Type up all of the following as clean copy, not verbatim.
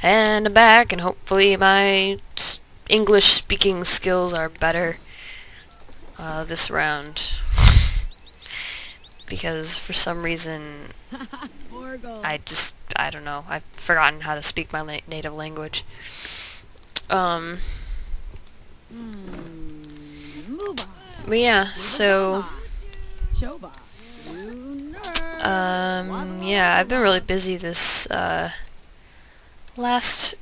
And I'm back, and hopefully my English speaking skills are better this round. Because for some reason, I don't know, I've forgotten how to speak my native language. But yeah, so, yeah, I've been really busy this, last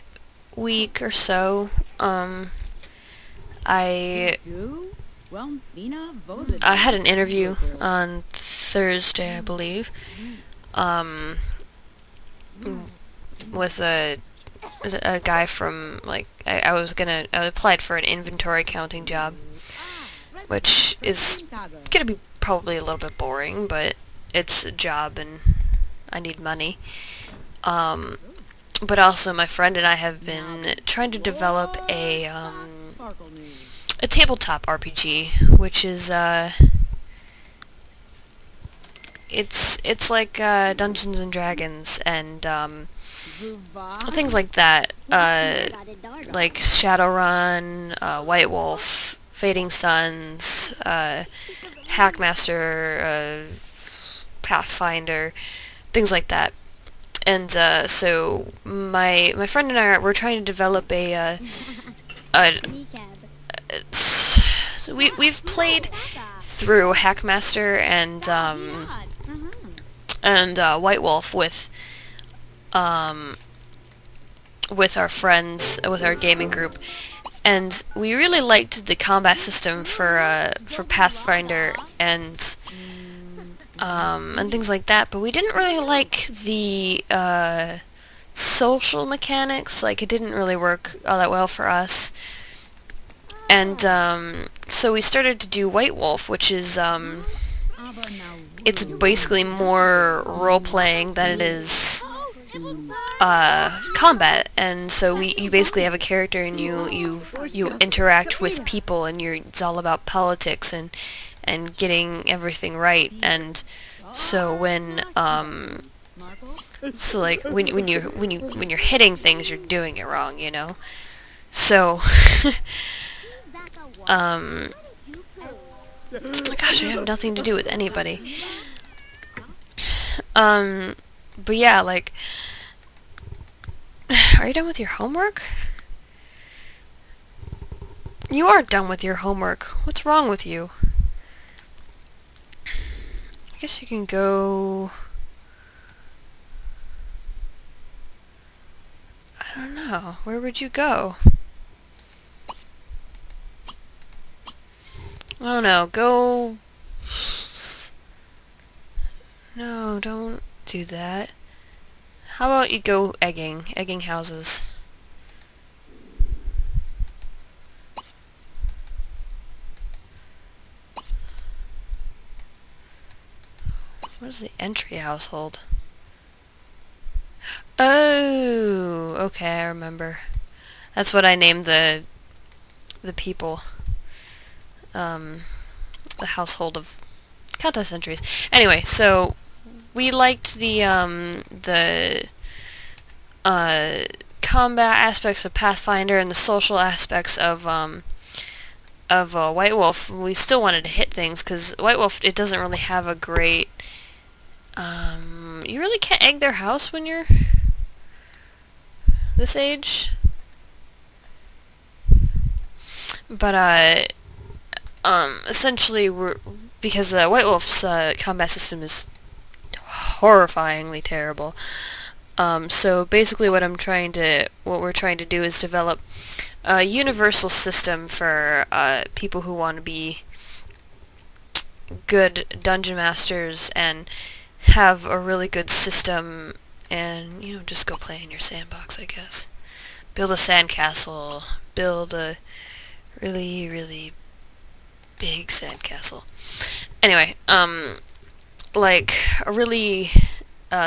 week or so. I had an interview on Thursday, I believe, with a guy from, like, I applied for an inventory counting job, which is gonna be probably a little bit boring, but it's a job and I need money. But also my friend and I have been trying to develop a tabletop RPG, which is, it's like, Dungeons and Dragons and, things like that, like Shadowrun, White Wolf, Fading Suns, Hackmaster, Pathfinder, things like that. And so my friend and I we're trying to develop we've played through Hackmaster and White Wolf with our friends, with our gaming group, and we really liked the combat system for Pathfinder and things like that, but we didn't really like the social mechanics. Like, it didn't really work all that well for us. And so we started to do White Wolf, which is it's basically more role-playing than it is combat. And so you basically have a character and you interact with people, and it's all about politics and getting everything right. And so when you're hitting things, you're doing it wrong, you know. So gosh, I have nothing to do with anybody. But yeah, like, are you done with your homework? You are done with your homework. What's wrong with you? I guess you can go... I don't know. Where would you go? Oh no, go... No, don't do that. How about you go egging houses? What is the entry household? Oh, okay, I remember. That's what I named the people. The household of contest entries. Anyway, so we liked the combat aspects of Pathfinder and the social aspects of White Wolf. We still wanted to hit things, because White Wolf, it doesn't really have a great... you really can't egg their house when you're this age. But, essentially, because White Wolf's combat system is horrifyingly terrible. So basically what we're trying to do is develop a universal system for people who want to be good dungeon masters and have a really good system, and, you know, just go play in your sandbox, I guess. Build a sandcastle. Build a really, really big sandcastle. Anyway, like, a really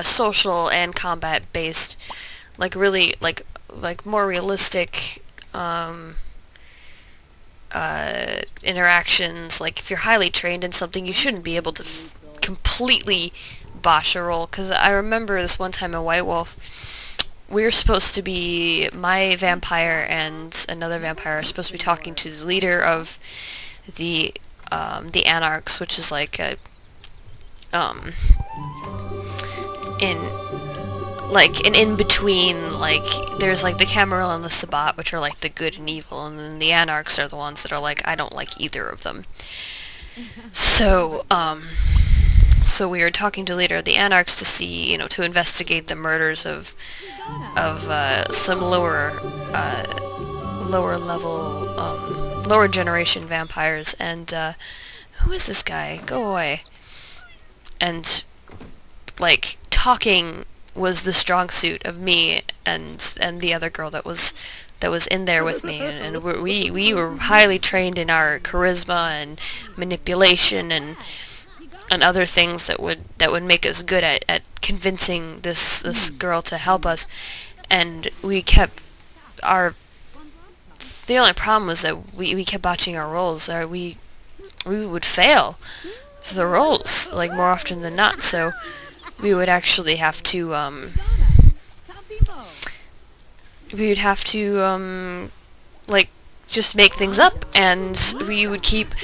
social and combat based, like, really, like more realistic interactions. Like, if you're highly trained in something, you shouldn't be able to completely botch a roll, because I remember this one time in White Wolf we're supposed to be, my vampire and another vampire are supposed to be talking to the leader of the Anarchs, which is like a um in like an in-between, like there's like the Camarilla and the Sabbat, which are like the good and evil, and then the Anarchs are the ones that are like, I don't like either of them. So so we were talking to the leader of the Anarchs to see, to investigate the murders of some lower level, lower generation vampires, and who is this guy? Go away. And like talking was the strong suit of me and the other girl that was in there with me, and we were highly trained in our charisma and manipulation and other things that would make us good at convincing this girl to help us. And we kept the only problem was that we kept botching our rolls. We would fail the rolls like more often than not, so we would actually have to like just make things up, and we would keep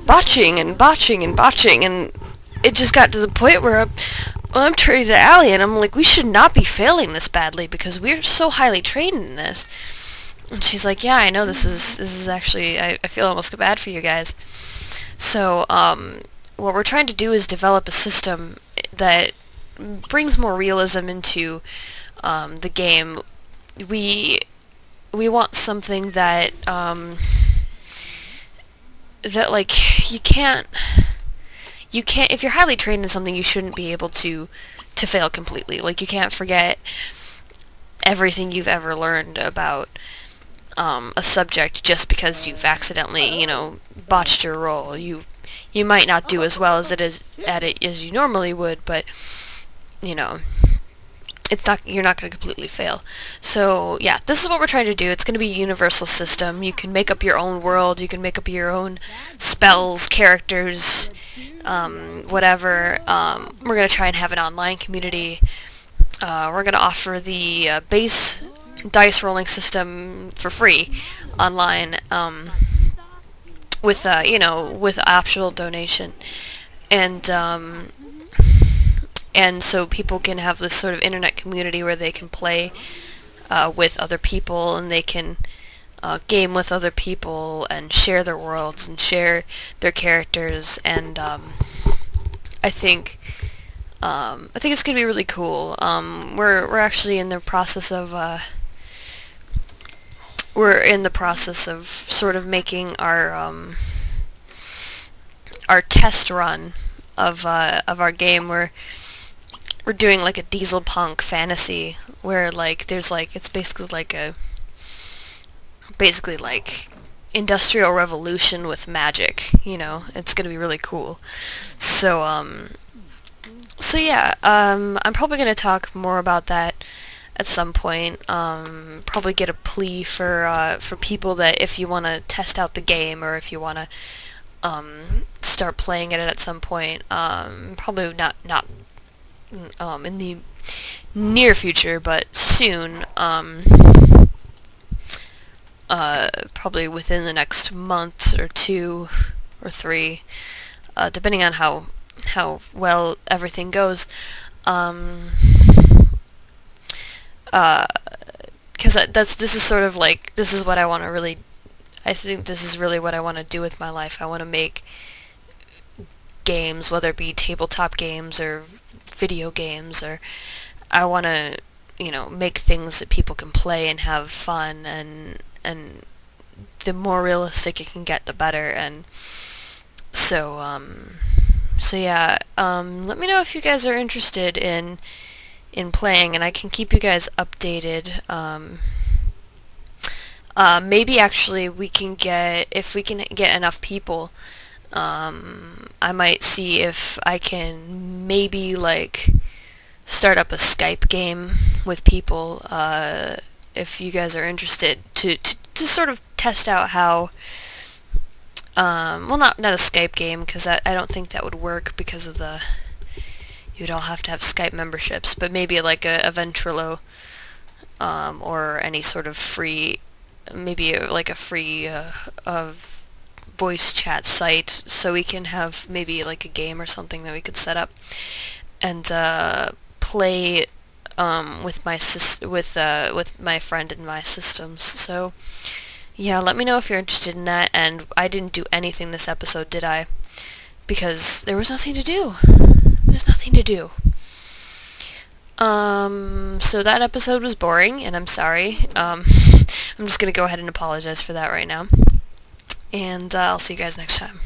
botching and botching and botching, and it just got to the point where I'm turning to Allie and I'm like, we should not be failing this badly because we're so highly trained in this. And she's like, yeah, I know, this is actually, I feel almost bad for you guys. So what we're trying to do is develop a system that brings more realism into the game. We want something that that like you can't if you're highly trained in something, you shouldn't be able to fail completely. Like, you can't forget everything you've ever learned about a subject just because you've accidentally, botched your roll. You might not do as well as it as you normally would, but you're not going to completely fail. So yeah, this is what we're trying to do. It's going to be a universal system. You can make up your own world. You can make up your own spells, characters, whatever. We're going to try and have an online community. We're going to offer the base dice rolling system for free online, with with optional donation, and so people can have this sort of internet community where they can play with other people, and they can game with other people and share their worlds and share their characters, and I think it's gonna be really cool. We're actually in the process of sort of making our test run of our game. We're doing like a diesel punk fantasy where like there's like, it's basically like Industrial Revolution with magic, It's gonna be really cool. So yeah, I'm probably gonna talk more about that at some point. Probably get a plea for people that if you want to test out the game, or if you want to start playing it at some point, probably not in the near future, but soon, probably within the next month or 2 or 3, depending on how well everything goes, because this is sort of like, this is what I want to really, I think this is really what I want to do with my life. I want to make games, whether it be tabletop games or video games, or I want to, make things that people can play and have fun, and the more realistic it can get, the better. And so yeah, let me know if you guys are interested in playing, and I can keep you guys updated. Maybe actually if we can get enough people, I might see if I can maybe like start up a Skype game with people, if you guys are interested, to sort of test out how, well, not a Skype game, because I don't think that would work because of you'd all have to have Skype memberships, but maybe like a Ventrilo or any sort of free, maybe like a free voice chat site, so we can have maybe like a game or something that we could set up and play with my friend in my systems. So yeah, let me know if you're interested in that. And I didn't do anything this episode, did I? Because there was nothing to do. There's nothing to do. So that episode was boring, and I'm sorry. I'm just gonna go ahead and apologize for that right now. And I'll see you guys next time.